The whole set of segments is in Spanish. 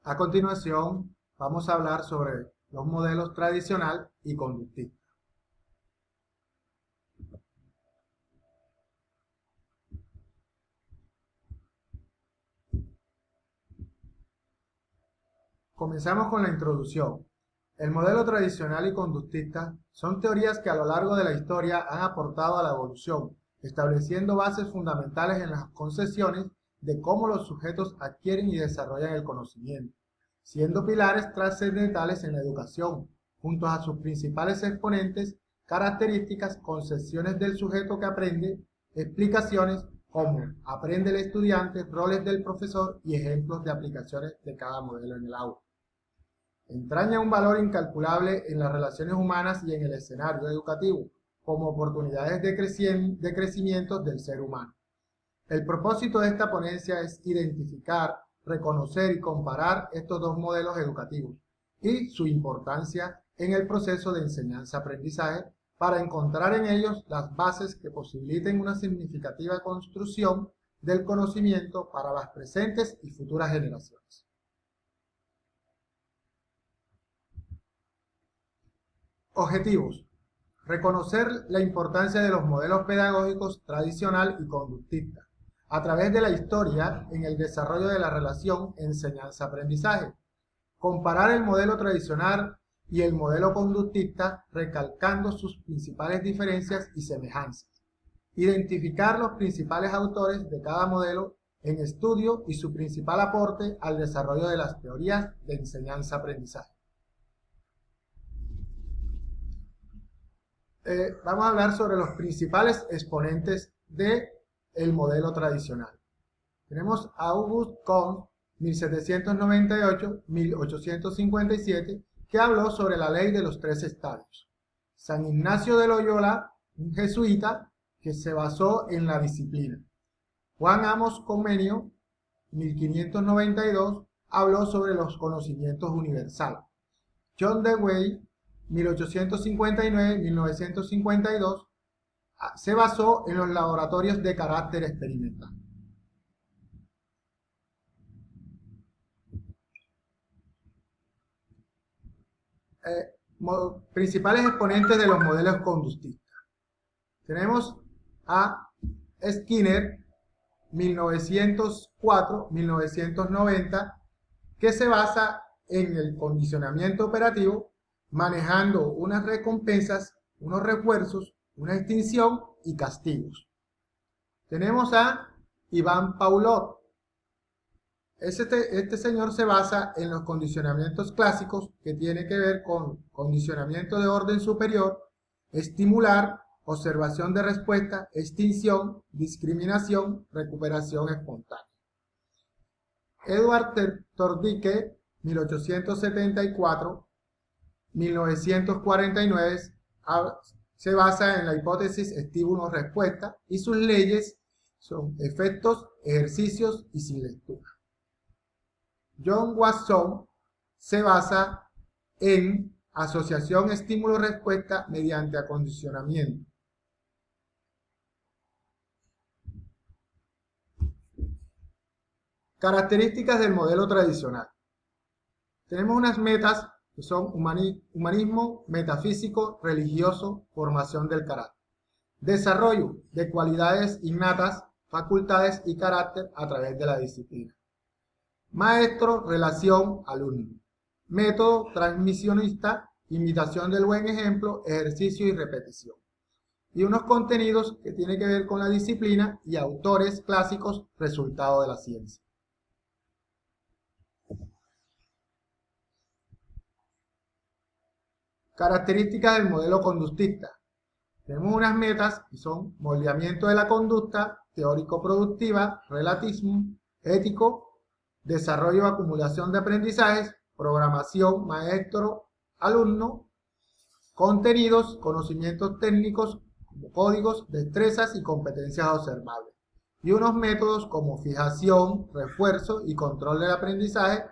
A continuación, vamos a hablar sobre los modelos tradicional y conductista. Comenzamos con la introducción. El modelo tradicional y conductista son teorías que a lo largo de la historia han aportado a la evolución, estableciendo bases fundamentales en las concepciones de cómo los sujetos adquieren y desarrollan el conocimiento, siendo pilares trascendentales en la educación, junto a sus principales exponentes, características, concepciones del sujeto que aprende, explicaciones como aprende el estudiante, roles del profesor y ejemplos de aplicaciones de cada modelo en el aula. Entraña un valor incalculable en las relaciones humanas y en el escenario educativo, como oportunidades de crecimiento del ser humano. El propósito de esta ponencia es identificar, reconocer y comparar estos dos modelos educativos y su importancia en el proceso de enseñanza-aprendizaje para encontrar en ellos las bases que posibiliten una significativa construcción del conocimiento para las presentes y futuras generaciones. Objetivos. Reconocer la importancia de los modelos pedagógicos tradicional y conductista a través de la historia en el desarrollo de la relación enseñanza-aprendizaje. Comparar el modelo tradicional y el modelo conductista recalcando sus principales diferencias y semejanzas. Identificar los principales autores de cada modelo en estudio y su principal aporte al desarrollo de las teorías de enseñanza-aprendizaje. Vamos a hablar sobre los principales exponentes del modelo tradicional. Tenemos a Auguste Comte, 1798-1857, que habló sobre la ley de los 3 estadios. San Ignacio de Loyola, un jesuita que se basó en la disciplina. Juan Amos Comenius, 1592, habló sobre los conocimientos universales. John Dewey, 1859-1952, se basó en los laboratorios de carácter experimental. Principales exponentes de los modelos conductistas. Tenemos a Skinner, 1904-1990, que se basa en el condicionamiento operativo, manejando unas recompensas, unos refuerzos, una extinción y castigos. Tenemos a Ivan Pavlov. Este señor se basa en los condicionamientos clásicos que tiene que ver con condicionamiento de orden superior, estimular, observación de respuesta, extinción, discriminación, recuperación espontánea. Edward Thorndike, 1874-1949, se basa en la hipótesis estímulo-respuesta y sus leyes son efectos, ejercicios y sin lectura. John Watson se basa en asociación estímulo-respuesta mediante acondicionamiento. Características del modelo tradicional. Tenemos unas metas que son humanismo, metafísico, religioso, formación del carácter. Desarrollo de cualidades innatas, facultades y carácter a través de la disciplina. Maestro, relación, alumno. Método, transmisionista, imitación del buen ejemplo, ejercicio y repetición. Y unos contenidos que tienen que ver con la disciplina y autores clásicos, resultado de la ciencia. Características del modelo conductista. Tenemos unas metas que son moldeamiento de la conducta, teórico-productiva, relativismo, ético, desarrollo o acumulación de aprendizajes, programación, maestro, alumno, contenidos, conocimientos técnicos, como códigos, destrezas y competencias observables. Y unos métodos como fijación, refuerzo y control del aprendizaje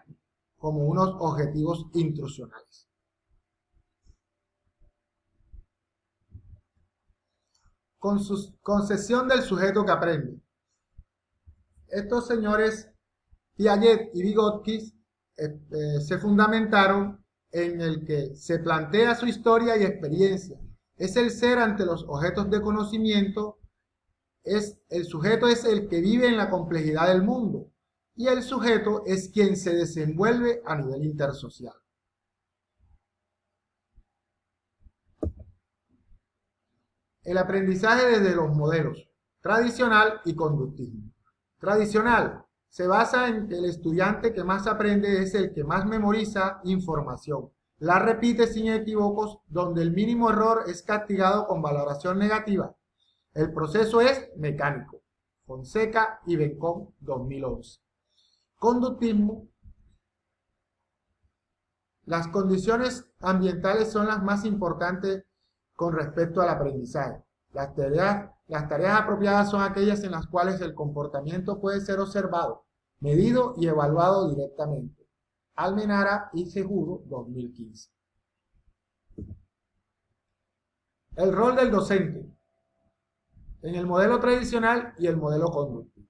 como unos objetivos instruccionales. Concepción del sujeto que aprende. Estos señores Piaget y Vygotsky se fundamentaron en el que se plantea su historia y experiencia. Es el ser ante los objetos de conocimiento, el sujeto es el que vive en la complejidad del mundo y el sujeto es quien se desenvuelve a nivel intersocial. El aprendizaje desde los modelos tradicional y conductismo. Tradicional se basa en que el estudiante que más aprende es el que más memoriza información, la repite sin equívocos, donde el mínimo error es castigado con valoración negativa. El proceso es mecánico. Fonseca y Bencom, 2011. Conductismo. Las condiciones ambientales son las más importantes con respecto al aprendizaje. Las tareas apropiadas son aquellas en las cuales el comportamiento puede ser observado, medido y evaluado directamente. Almenara y Seguro, 2015. El rol del docente en el modelo tradicional y el modelo conductivo.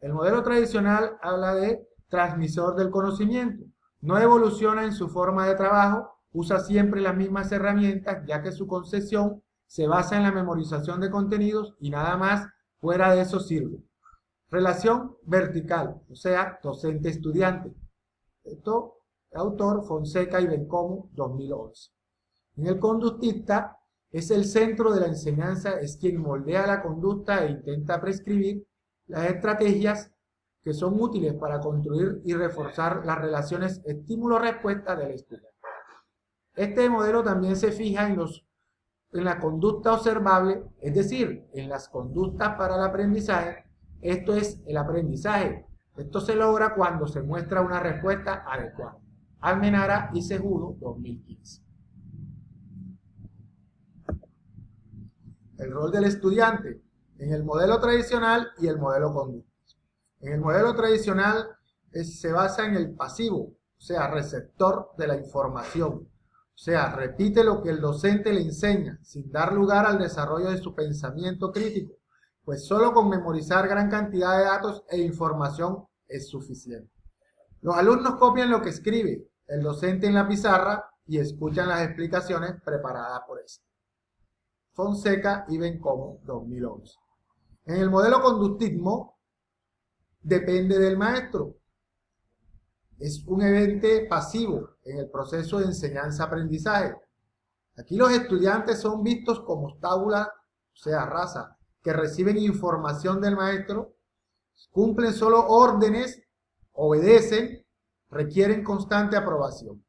El modelo tradicional habla de transmisor del conocimiento. No evoluciona en su forma de trabajo, usa siempre las mismas herramientas, ya que su concepción se basa en la memorización de contenidos y nada más fuera de eso sirve. Relación vertical, o sea, docente-estudiante. Esto, autor Fonseca y Bencomo, 2011. En el conductista, es el centro de la enseñanza, es quien moldea la conducta e intenta prescribir las estrategias que son útiles para construir y reforzar las relaciones estímulo-respuesta del estudiante. Este modelo también se fija en la conducta observable, es decir, en las conductas para el aprendizaje. Esto es el aprendizaje. Esto se logra cuando se muestra una respuesta adecuada. Almenara y Seguro, 2015. El rol del estudiante en el modelo tradicional y el modelo conductista. En el modelo tradicional se basa en el pasivo, o sea, receptor de la información. O sea, repite lo que el docente le enseña, sin dar lugar al desarrollo de su pensamiento crítico, pues solo con memorizar gran cantidad de datos e información es suficiente. Los alumnos copian lo que escribe el docente en la pizarra y escuchan las explicaciones preparadas por éste. Fonseca y Bencomo, 2011. En el modelo conductismo, depende del maestro. Es un ente pasivo en el proceso de enseñanza-aprendizaje. Aquí los estudiantes son vistos como tábula, o sea, raza, que reciben información del maestro, cumplen solo órdenes, obedecen, requieren constante aprobación.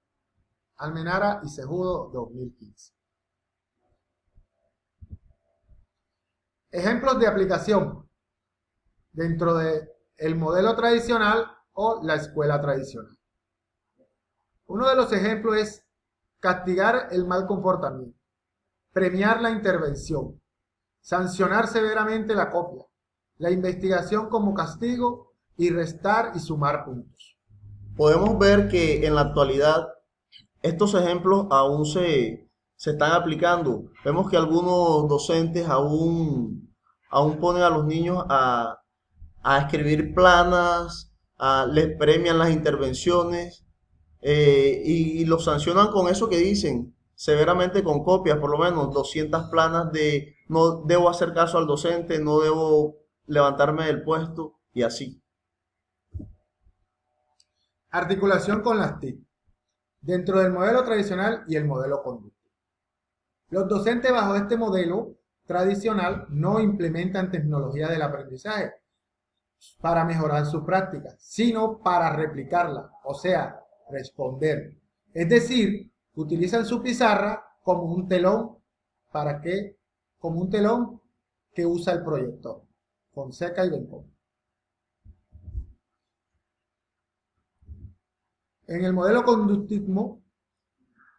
Almenara y Seguro, 2015. Ejemplos de aplicación dentro del modelo tradicional o la escuela tradicional. Uno de los ejemplos es castigar el mal comportamiento, premiar la intervención, sancionar severamente la copia, la investigación como castigo y restar y sumar puntos. Podemos ver que en la actualidad estos ejemplos aún se están aplicando. Vemos que algunos docentes aún ponen a los niños a escribir planas, les premian las intervenciones y los sancionan con eso que dicen, severamente con copias, por lo menos 200 planas de no debo hacer caso al docente, no debo levantarme del puesto y así. Articulación con las TIC, dentro del modelo tradicional y el modelo conductivo. Los docentes bajo este modelo tradicional no implementan tecnología del aprendizaje para mejorar su práctica, sino para replicarla, o sea, responder. Es decir, utilizan su pizarra como un telón como un telón que usa el proyector. Fonseca y Bencomo. En el modelo conductismo,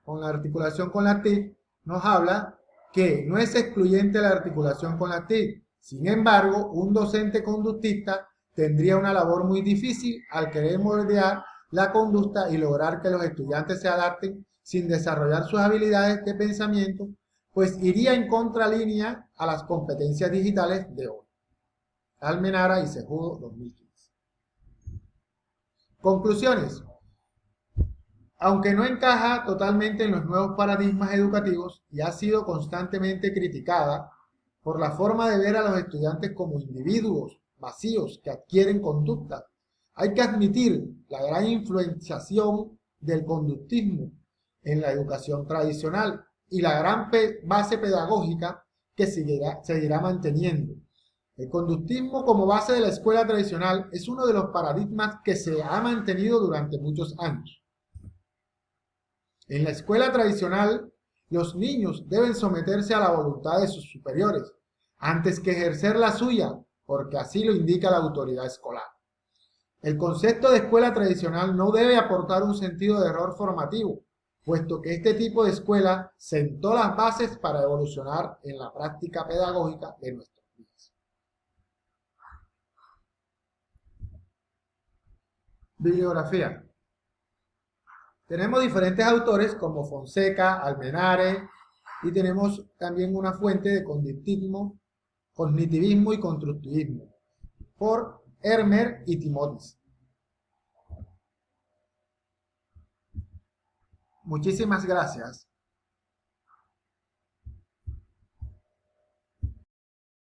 con la articulación con la TIC, nos habla que no es excluyente la articulación con la TIC. Sin embargo, un docente conductista tendría una labor muy difícil al querer moldear la conducta y lograr que los estudiantes se adapten sin desarrollar sus habilidades de pensamiento, pues iría en contralínea a las competencias digitales de hoy. Almenara y Seguro, 2015. Conclusiones. Aunque no encaja totalmente en los nuevos paradigmas educativos y ha sido constantemente criticada por la forma de ver a los estudiantes como individuos vacíos que adquieren conducta, hay que admitir la gran influenciación del conductismo en la educación tradicional y la gran base pedagógica que seguirá manteniendo. El conductismo como base de la escuela tradicional es uno de los paradigmas que se ha mantenido durante muchos años. En la escuela tradicional, los niños deben someterse a la voluntad de sus superiores antes que ejercer la suya, porque así lo indica la autoridad escolar. El concepto de escuela tradicional no debe aportar un sentido de error formativo, puesto que este tipo de escuela sentó las bases para evolucionar en la práctica pedagógica de nuestros días. Bibliografía. Tenemos diferentes autores como Fonseca, Almenara, y tenemos también una fuente de cognitivismo y constructivismo por Hermer y Timotis. Muchísimas gracias.